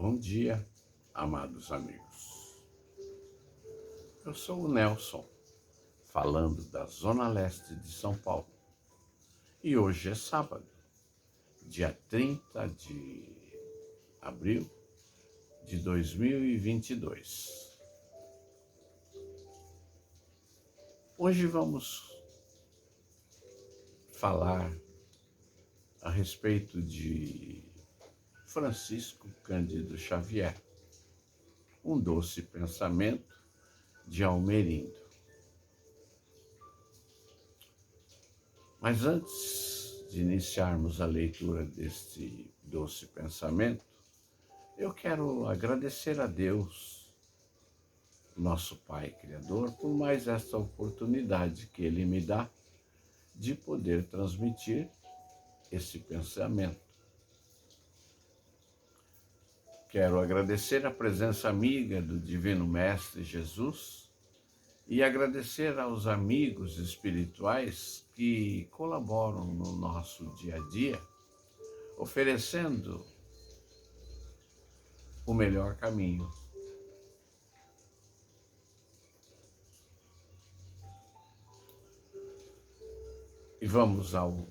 Bom dia, amados amigos. Eu sou o Nelson, falando da Zona Leste de São Paulo. E hoje é sábado, dia 30 de abril de 2022. Hoje vamos falar a respeito de Francisco Cândido Xavier, um doce pensamento de Almerindo. Mas antes de iniciarmos a leitura deste doce pensamento, eu quero agradecer a Deus, nosso Pai Criador, por mais esta oportunidade que Ele me dá de poder transmitir esse pensamento. Quero agradecer a presença amiga do Divino Mestre Jesus e agradecer aos amigos espirituais que colaboram no nosso dia a dia, oferecendo o melhor caminho. E vamos ao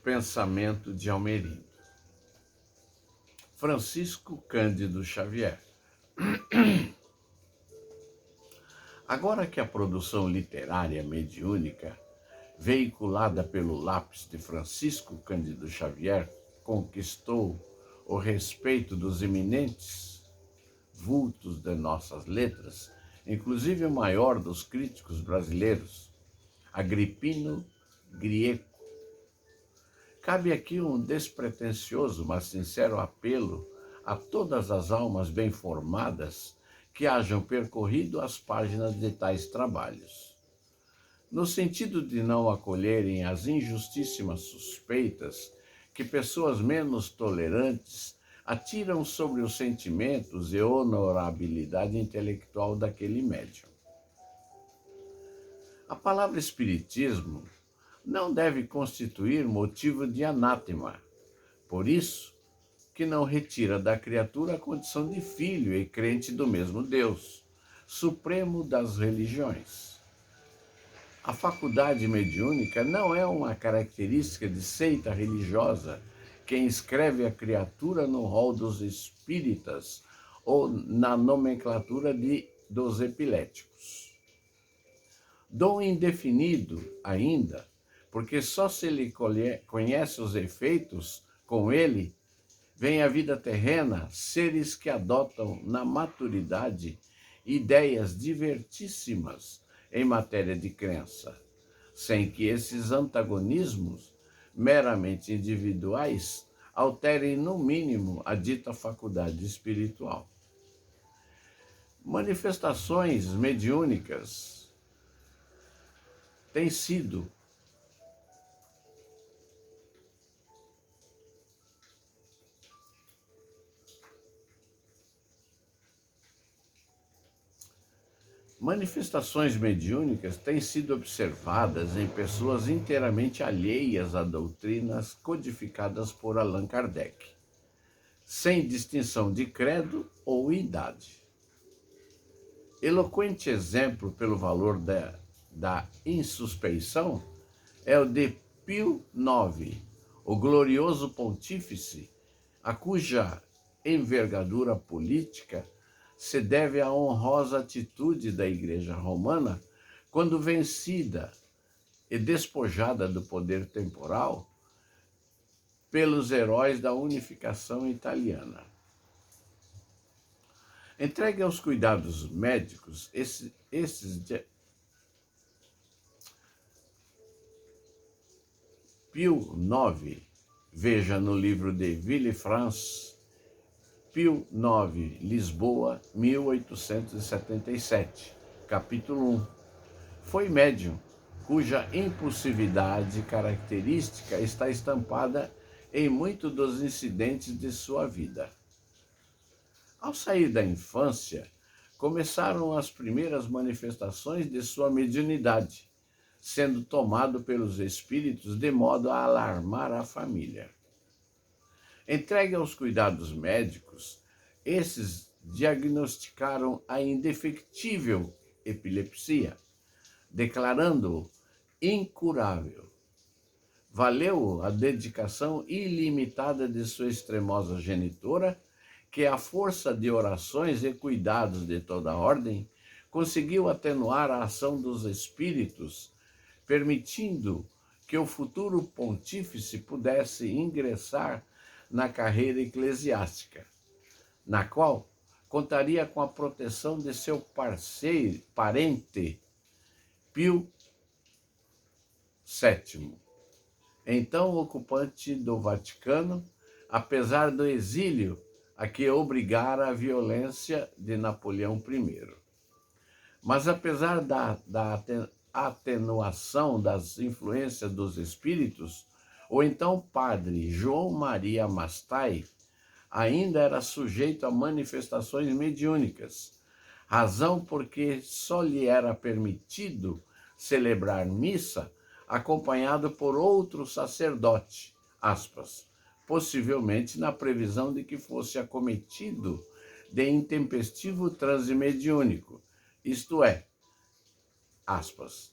pensamento de Almerindo. Francisco Cândido Xavier. Agora que a produção literária mediúnica, veiculada pelo lápis de Francisco Cândido Xavier, conquistou o respeito dos eminentes vultos de nossas letras, inclusive o maior dos críticos brasileiros, Agripino Grieco, cabe aqui um despretensioso, mas sincero apelo a todas as almas bem formadas que hajam percorrido as páginas de tais trabalhos, no sentido de não acolherem as injustíssimas suspeitas que pessoas menos tolerantes atiram sobre os sentimentos e honorabilidade intelectual daquele médium. A palavra espiritismo não deve constituir motivo de anátema, por isso que não retira da criatura a condição de filho e crente do mesmo Deus, supremo das religiões. A faculdade mediúnica não é uma característica de seita religiosa que inscreve a criatura no rol dos espíritas ou na nomenclatura dos epiléticos. Dom indefinido ainda, porque só se lhe conhece os efeitos, com ele, vem a vida terrena, seres que adotam na maturidade ideias divertíssimas em matéria de crença, sem que esses antagonismos, meramente individuais, alterem no mínimo a dita faculdade espiritual. Manifestações mediúnicas têm sido Manifestações mediúnicas têm sido observadas em pessoas inteiramente alheias a doutrinas codificadas por Allan Kardec, sem distinção de credo ou idade. Eloquente exemplo pelo valor da insuspeição é o de Pio IX, o glorioso pontífice, a cuja envergadura política se deve à honrosa atitude da Igreja Romana quando vencida e despojada do poder temporal pelos heróis da unificação italiana. Entregue aos cuidados médicos, Pio IX, veja no livro de Villefranche, Pio IX, Lisboa, 1877, capítulo 1. Foi médium, cuja impulsividade característica está estampada em muitos dos incidentes de sua vida. Ao sair da infância, começaram as primeiras manifestações de sua mediunidade, sendo tomado pelos espíritos de modo a alarmar a família. Entregue aos cuidados médicos, esses diagnosticaram a indefectível epilepsia, declarando-o incurável. Valeu a dedicação ilimitada de sua extremosa genitora, que à força de orações e cuidados de toda a ordem, conseguiu atenuar a ação dos espíritos, permitindo que o futuro pontífice pudesse ingressar na carreira eclesiástica, na qual contaria com a proteção de seu parente Pio VII, então ocupante do Vaticano, apesar do exílio a que obrigara a violência de Napoleão I. Mas apesar da atenuação das influências dos espíritos, o então padre João Maria Mastai ainda era sujeito a manifestações mediúnicas, razão porque só lhe era permitido celebrar missa acompanhado por outro sacerdote, aspas, possivelmente na previsão de que fosse acometido de intempestivo transe mediúnico, isto é, aspas,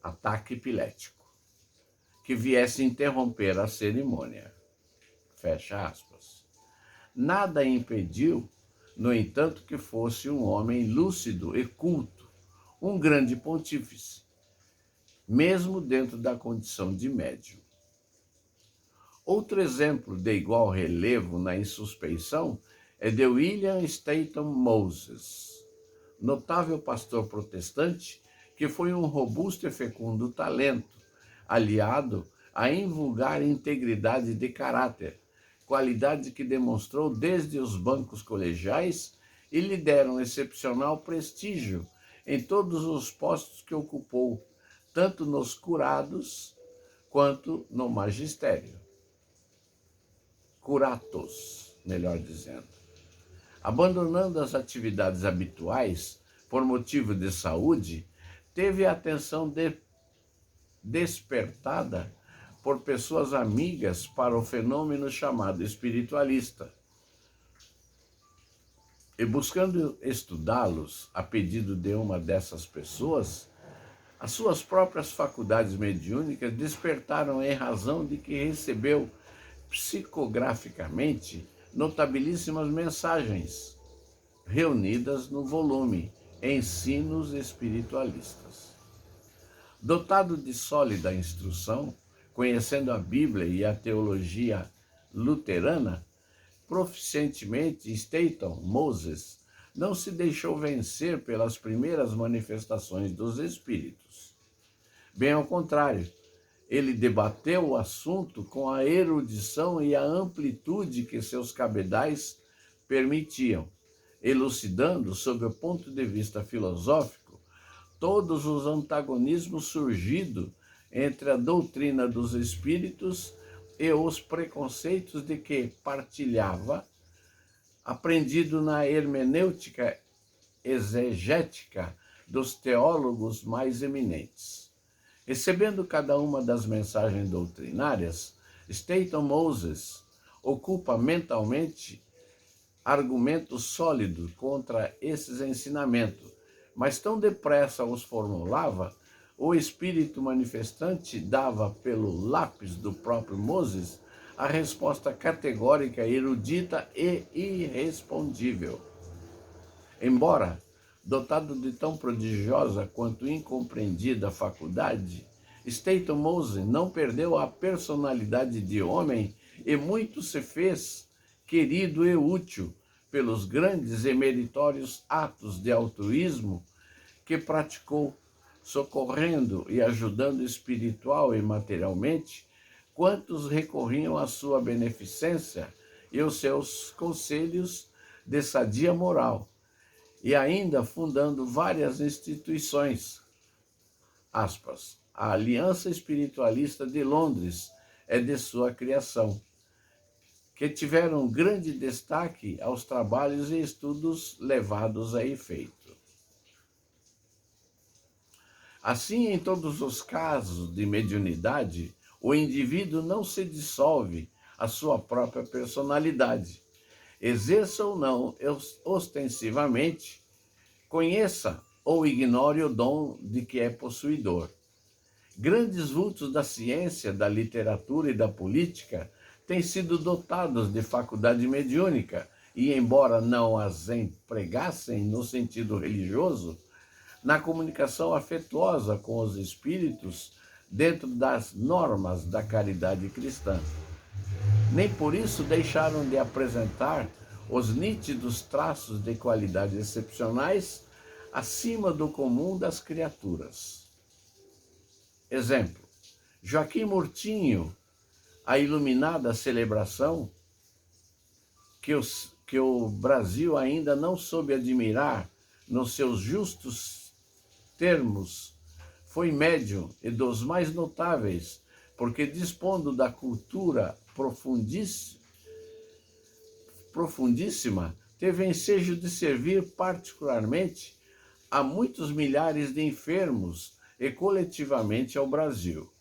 ataque epilético, que viesse interromper a cerimônia, fecha aspas. Nada impediu, no entanto, que fosse um homem lúcido e culto, um grande pontífice, mesmo dentro da condição de médium. Outro exemplo de igual relevo na insuspeição é de William Staton Moses, notável pastor protestante que foi um robusto e fecundo talento, aliado à invulgar integridade de caráter, qualidade que demonstrou desde os bancos colegiais e lhe deram excepcional prestígio em todos os postos que ocupou, tanto nos curados quanto no magistério. Curatos, melhor dizendo. Abandonando as atividades habituais por motivo de saúde, teve a atenção despertada por pessoas amigas para o fenômeno chamado espiritualista. E buscando estudá-los a pedido de uma dessas pessoas, as suas próprias faculdades mediúnicas despertaram em razão de que recebeu psicograficamente notabilíssimas mensagens, reunidas no volume Ensinos Espiritualistas. Dotado de sólida instrução, conhecendo a Bíblia e a teologia luterana, proficientemente Staton Moses não se deixou vencer pelas primeiras manifestações dos espíritos. Bem ao contrário, ele debateu o assunto com a erudição e a amplitude que seus cabedais permitiam, elucidando, sob o ponto de vista filosófico, todos os antagonismos surgidos entre a doutrina dos espíritos e os preconceitos de que partilhava, aprendido na hermenêutica exegética dos teólogos mais eminentes. Recebendo cada uma das mensagens doutrinárias, Staton Moses ocupa mentalmente argumentos sólidos contra esses ensinamentos, mas tão depressa os formulava, o espírito manifestante dava pelo lápis do próprio Moses a resposta categórica, erudita e irrespondível. Embora dotado de tão prodigiosa quanto incompreendida faculdade, Staton Moses não perdeu a personalidade de homem e muito se fez querido e útil pelos grandes e meritórios atos de altruísmo que praticou, socorrendo e ajudando espiritual e materialmente quantos recorriam à sua beneficência e aos seus conselhos de sadia moral, e ainda fundando várias instituições. Aspas, a Aliança Espiritualista de Londres é de sua criação, que tiveram grande destaque aos trabalhos e estudos levados a efeito. Assim, em todos os casos de mediunidade, o indivíduo não se dissolve a sua própria personalidade. exerça ou não ostensivamente, conheça ou ignore o dom de que é possuidor. Grandes vultos da ciência, da literatura e da política têm sido dotados de faculdade mediúnica e, embora não as empregassem no sentido religioso, na comunicação afetuosa com os espíritos dentro das normas da caridade cristã. Nem por isso deixaram de apresentar os nítidos traços de qualidades excepcionais acima do comum das criaturas. Exemplo, Joaquim Murtinho, a iluminada celebração que o Brasil ainda não soube admirar nos seus justos termos, foi médium e dos mais notáveis, porque dispondo da cultura profundíssima, teve ensejo de servir particularmente a muitos milhares de enfermos e coletivamente ao Brasil.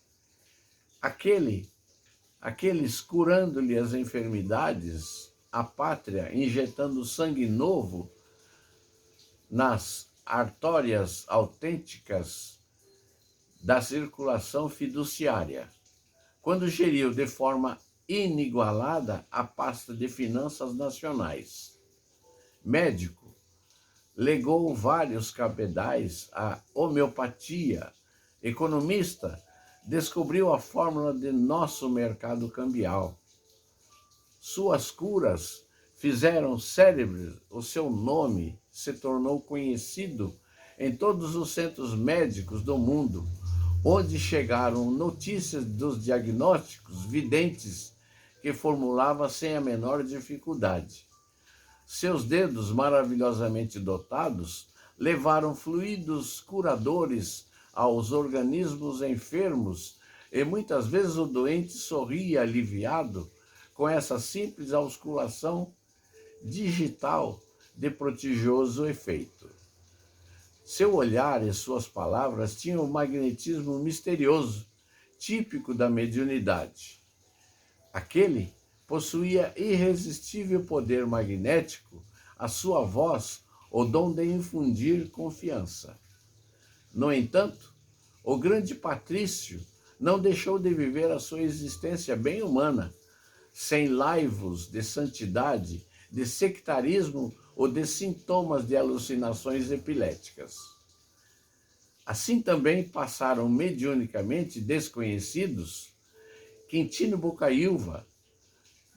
Aqueles curando-lhe as enfermidades, a pátria injetando sangue novo nas artórias autênticas da circulação fiduciária, quando geriu de forma inigualada a pasta de finanças nacionais. Médico, legou vários cabedais à homeopatia. Economista, descobriu a fórmula de nosso mercado cambial. Suas curas fizeram célebres o seu nome, se tornou conhecido em todos os centros médicos do mundo, onde chegaram notícias dos diagnósticos videntes que formulava sem a menor dificuldade. Seus dedos maravilhosamente dotados levaram fluidos curadores aos organismos enfermos e muitas vezes o doente sorria aliviado com essa simples auscultação digital de prodigioso efeito. Seu olhar e suas palavras tinham um magnetismo misterioso, típico da mediunidade. Aquele possuía irresistível poder magnético, a sua voz, o dom de infundir confiança. No entanto, o grande patrício não deixou de viver a sua existência bem humana, sem laivos de santidade, de sectarismo ou de sintomas de alucinações epiléticas. Assim também passaram mediunicamente desconhecidos Quintino Bocaiúva,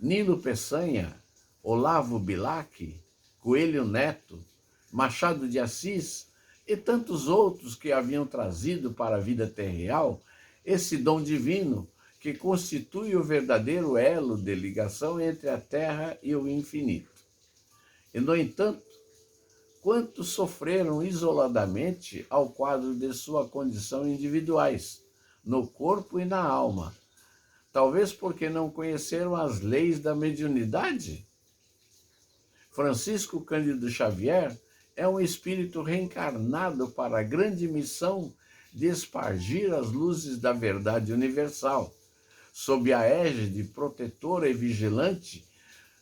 Nilo Peçanha, Olavo Bilac, Coelho Neto, Machado de Assis e tantos outros que haviam trazido para a vida terreal esse dom divino que constitui o verdadeiro elo de ligação entre a terra e o infinito. E, no entanto, quantos sofreram isoladamente ao quadro de sua condição individuais, no corpo e na alma, talvez porque não conheceram as leis da mediunidade? Francisco Cândido Xavier é um espírito reencarnado para a grande missão de espargir as luzes da verdade universal, sob a égide protetora e vigilante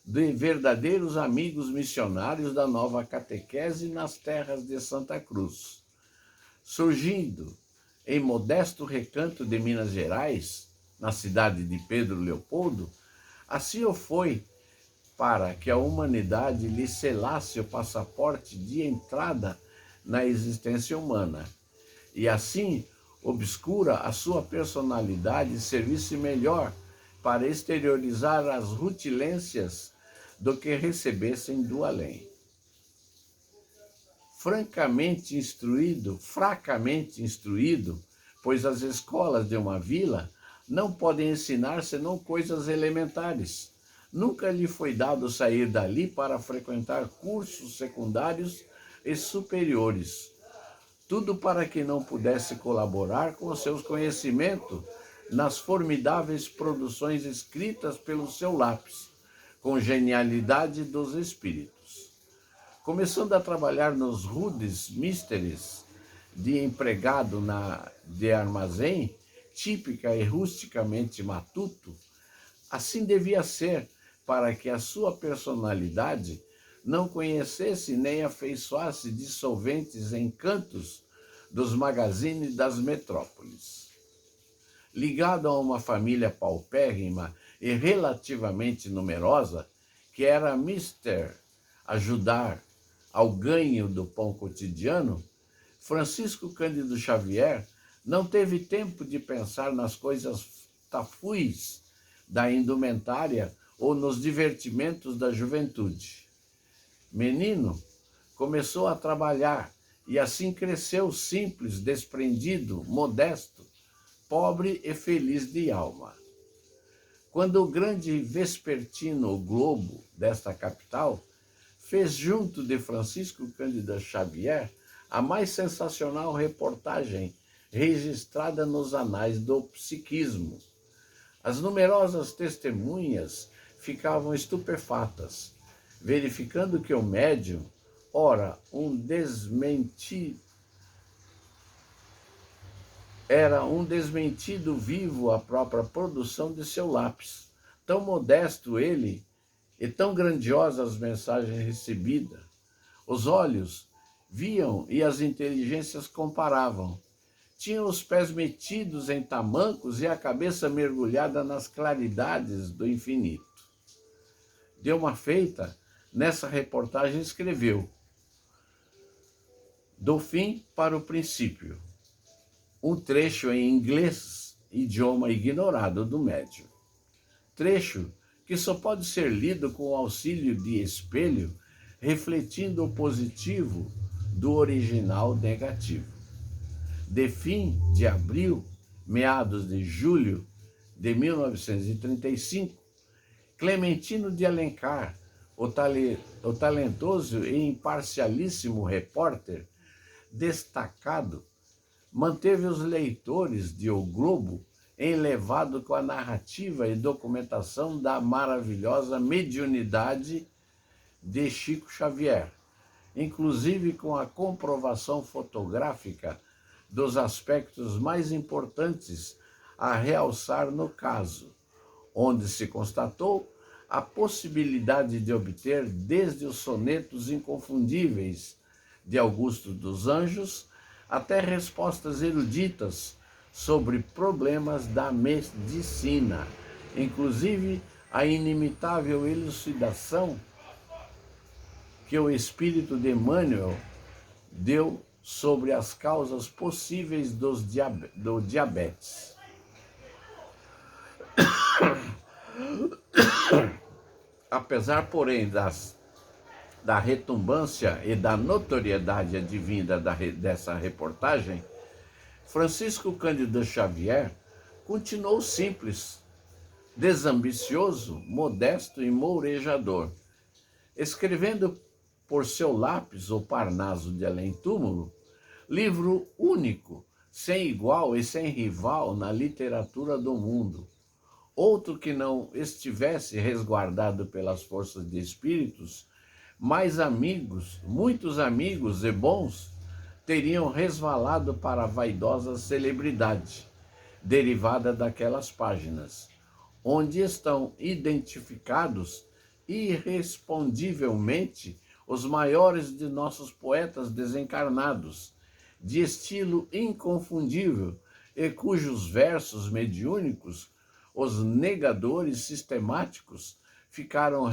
de verdadeiros amigos missionários da nova catequese nas terras de Santa Cruz. Surgindo em modesto recanto de Minas Gerais, na cidade de Pedro Leopoldo, assim o foi para que a humanidade lhe selasse o passaporte de entrada na existência humana, e assim obscura a sua personalidade servisse melhor para exteriorizar as rutilências do que recebessem do além. Fracamente instruído, pois as escolas de uma vila não podem ensinar senão coisas elementares. Nunca lhe foi dado sair dali para frequentar cursos secundários e superiores. Tudo para que não pudesse colaborar com seus conhecimentos nas formidáveis produções escritas pelo seu lápis, com genialidade dos espíritos. Começando a trabalhar nos rudes misteres de empregado de armazém, típica e rusticamente matuto, assim devia ser, para que a sua personalidade não conhecesse nem afeiçoasse dissolventes encantos dos magazines das metrópoles. Ligado a uma família paupérrima e relativamente numerosa, que era mister ajudar ao ganho do pão cotidiano, Francisco Cândido Xavier não teve tempo de pensar nas coisas tafuis da indumentária ou nos divertimentos da juventude. Menino, começou a trabalhar e assim cresceu simples, desprendido, modesto, pobre e feliz de alma. Quando o grande vespertino O Globo desta capital fez junto de Francisco Cândido Xavier a mais sensacional reportagem registrada nos anais do psiquismo, as numerosas testemunhas ficavam estupefatas, verificando que o médium, era um desmentido vivo à própria produção de seu lápis. Tão modesto ele e tão grandiosas as mensagens recebidas. Os olhos viam e as inteligências comparavam. Tinham os pés metidos em tamancos e a cabeça mergulhada nas claridades do infinito. De uma feita, nessa reportagem escreveu: do fim para o princípio. Um trecho em inglês, idioma ignorado do médium. Trecho que só pode ser lido com o auxílio de espelho, refletindo o positivo do original negativo. De fim de abril, meados de julho de 1935, Clementino de Alencar, o talentoso e imparcialíssimo repórter destacado, manteve os leitores de O Globo enlevados com a narrativa e documentação da maravilhosa mediunidade de Chico Xavier, inclusive com a comprovação fotográfica dos aspectos mais importantes a realçar no caso, onde se constatou a possibilidade de obter desde os sonetos inconfundíveis de Augusto dos Anjos até respostas eruditas sobre problemas da medicina, inclusive a inimitável elucidação que o espírito de Emmanuel deu sobre as causas possíveis do diabetes. Apesar, porém, da retumbância e da notoriedade advinda dessa reportagem, Francisco Cândido Xavier continuou simples, desambicioso, modesto e mourejador, escrevendo por seu lápis O Parnaso de Além-Túmulo, livro único, sem igual e sem rival na literatura do mundo. Outro que não estivesse resguardado pelas forças de espíritos, muitos amigos e bons, teriam resvalado para a vaidosa celebridade, derivada daquelas páginas, onde estão identificados irrespondivelmente os maiores de nossos poetas desencarnados, de estilo inconfundível e cujos versos mediúnicos, os negadores sistemáticos, ficaram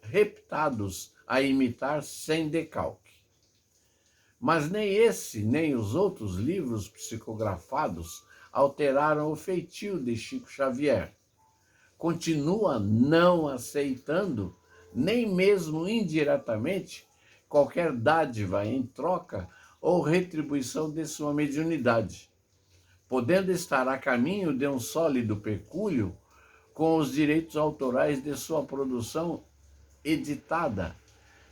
reptados a imitar sem decalque. Mas nem esse, nem os outros livros psicografados alteraram o feitio de Chico Xavier. Continua não aceitando, nem mesmo indiretamente, qualquer dádiva em troca ou retribuição de sua mediunidade, podendo estar a caminho de um sólido pecúlio com os direitos autorais de sua produção editada.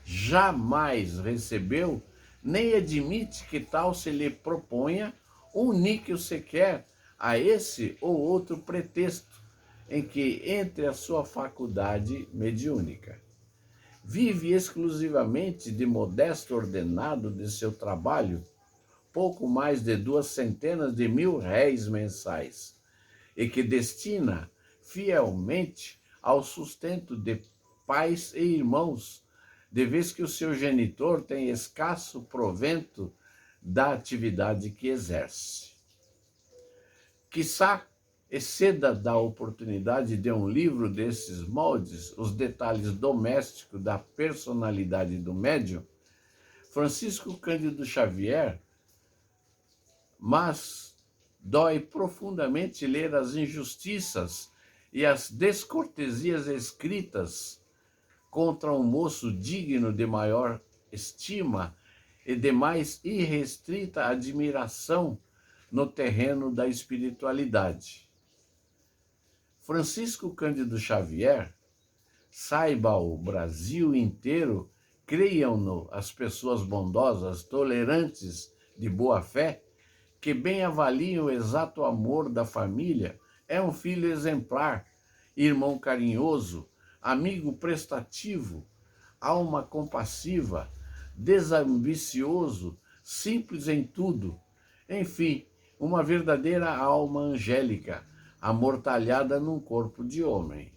Jamais recebeu, nem admite que tal se lhe proponha um níquel sequer a esse ou outro pretexto em que entre a sua faculdade mediúnica. Vive exclusivamente de modesto ordenado de seu trabalho, pouco mais de 200 mil réis mensais, e que destina fielmente ao sustento de pais e irmãos, de vez que o seu genitor tem escasso provento da atividade que exerce. Quiçá exceda da oportunidade de um livro desses moldes os detalhes domésticos da personalidade do médium, Francisco Cândido Xavier, mas dói profundamente ler as injustiças e as descortesias escritas contra um moço digno de maior estima e de mais irrestrita admiração no terreno da espiritualidade. Francisco Cândido Xavier, saiba o Brasil inteiro, creiam-no as pessoas bondosas, tolerantes, de boa fé, que bem avaliam o exato amor da família, é um filho exemplar, irmão carinhoso, amigo prestativo, alma compassiva, desambicioso, simples em tudo, enfim, uma verdadeira alma angélica, amortalhada num corpo de homem.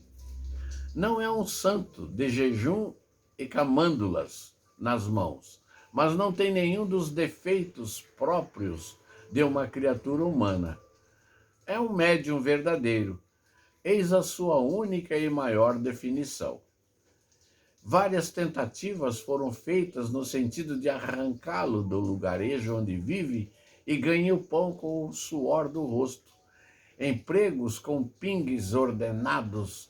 Não é um santo de jejum e camândulas nas mãos, mas não tem nenhum dos defeitos próprios de uma criatura humana. É um médium verdadeiro. Eis a sua única e maior definição. Várias tentativas foram feitas no sentido de arrancá-lo do lugarejo onde vive e ganhe o pão com o suor do rosto. Empregos com pingues ordenados,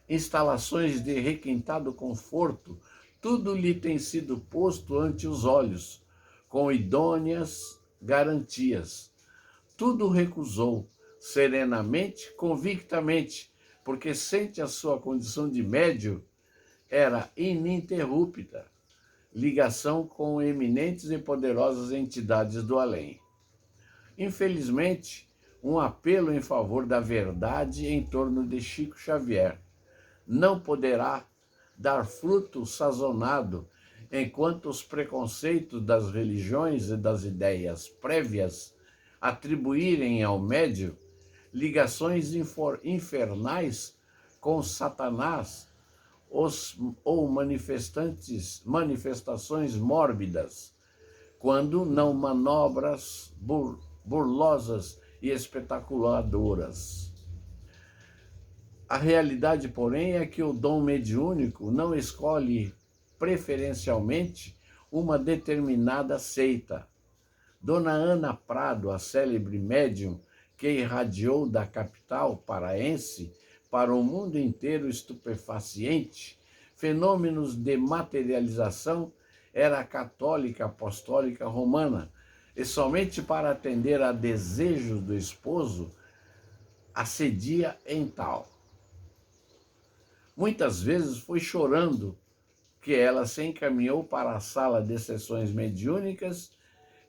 instalações de requintado conforto, tudo lhe tem sido posto ante os olhos, com idôneas garantias. Tudo recusou, serenamente, convictamente, porque sente a sua condição de médium era ininterrupta, ligação com eminentes e poderosas entidades do além. Infelizmente, um apelo em favor da verdade em torno de Chico Xavier não poderá dar fruto sazonado enquanto os preconceitos das religiões e das ideias prévias atribuírem ao médium ligações infernais com Satanás ou manifestações mórbidas, quando não manobras burlosas e espetaculadoras. A realidade, porém, é que o dom mediúnico não escolhe preferencialmente uma determinada seita. Dona Ana Prado, a célebre médium que irradiou da capital paraense para o mundo inteiro estupefaciente fenômenos de materialização, era católica apostólica romana, e somente para atender a desejos do esposo assedia em tal. Muitas vezes foi chorando que ela se encaminhou para a sala de sessões mediúnicas,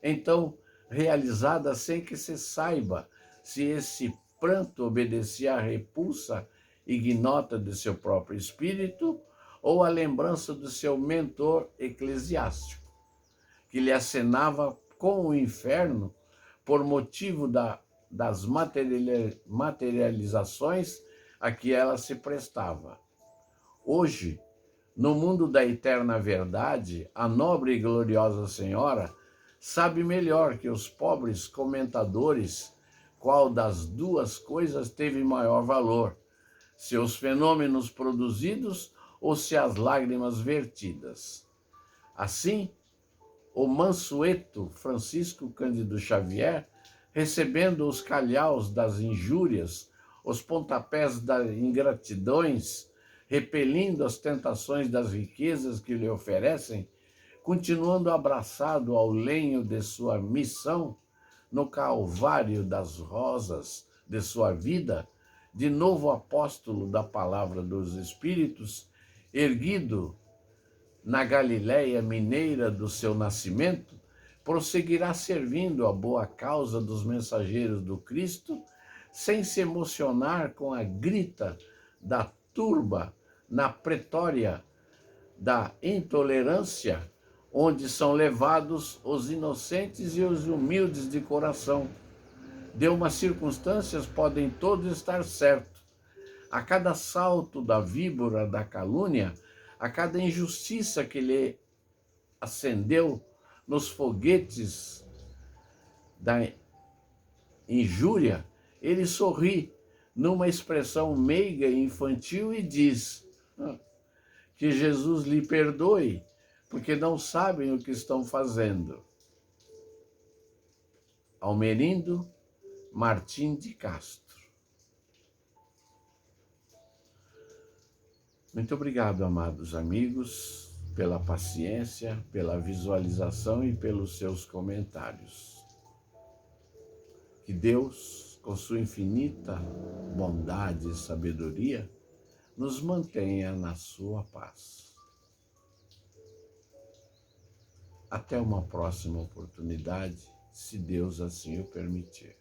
então realizada sem que se saiba se esse pranto obedecia à repulsa ignota de seu próprio espírito ou à lembrança do seu mentor eclesiástico, que lhe acenava com o inferno por motivo das materializações a que ela se prestava. Hoje, no mundo da eterna verdade, a nobre e gloriosa Senhora sabe melhor que os pobres comentadores qual das duas coisas teve maior valor, se os fenômenos produzidos ou se as lágrimas vertidas. Assim, o mansueto Francisco Cândido Xavier, recebendo os calhaus das injúrias, os pontapés das ingratidões, repelindo as tentações das riquezas que lhe oferecem, continuando abraçado ao lenho de sua missão, no calvário das rosas de sua vida, de novo apóstolo da palavra dos Espíritos, erguido na Galiléia mineira do seu nascimento, prosseguirá servindo a boa causa dos mensageiros do Cristo, sem se emocionar com a grita da turba na pretória da intolerância, onde são levados os inocentes e os humildes de coração. De umas circunstâncias podem todos estar certos. a cada salto da víbora da calúnia, a cada injustiça que lhe acendeu nos foguetes da injúria, ele sorri numa expressão meiga e infantil e diz: que Jesus lhe perdoe, porque não sabem o que estão fazendo. Almerindo Martim de Castro. Muito obrigado, amados amigos, pela paciência, pela visualização e pelos seus comentários. Que Deus, com sua infinita bondade e sabedoria, nos mantenha na sua paz. Até uma próxima oportunidade, se Deus assim o permitir.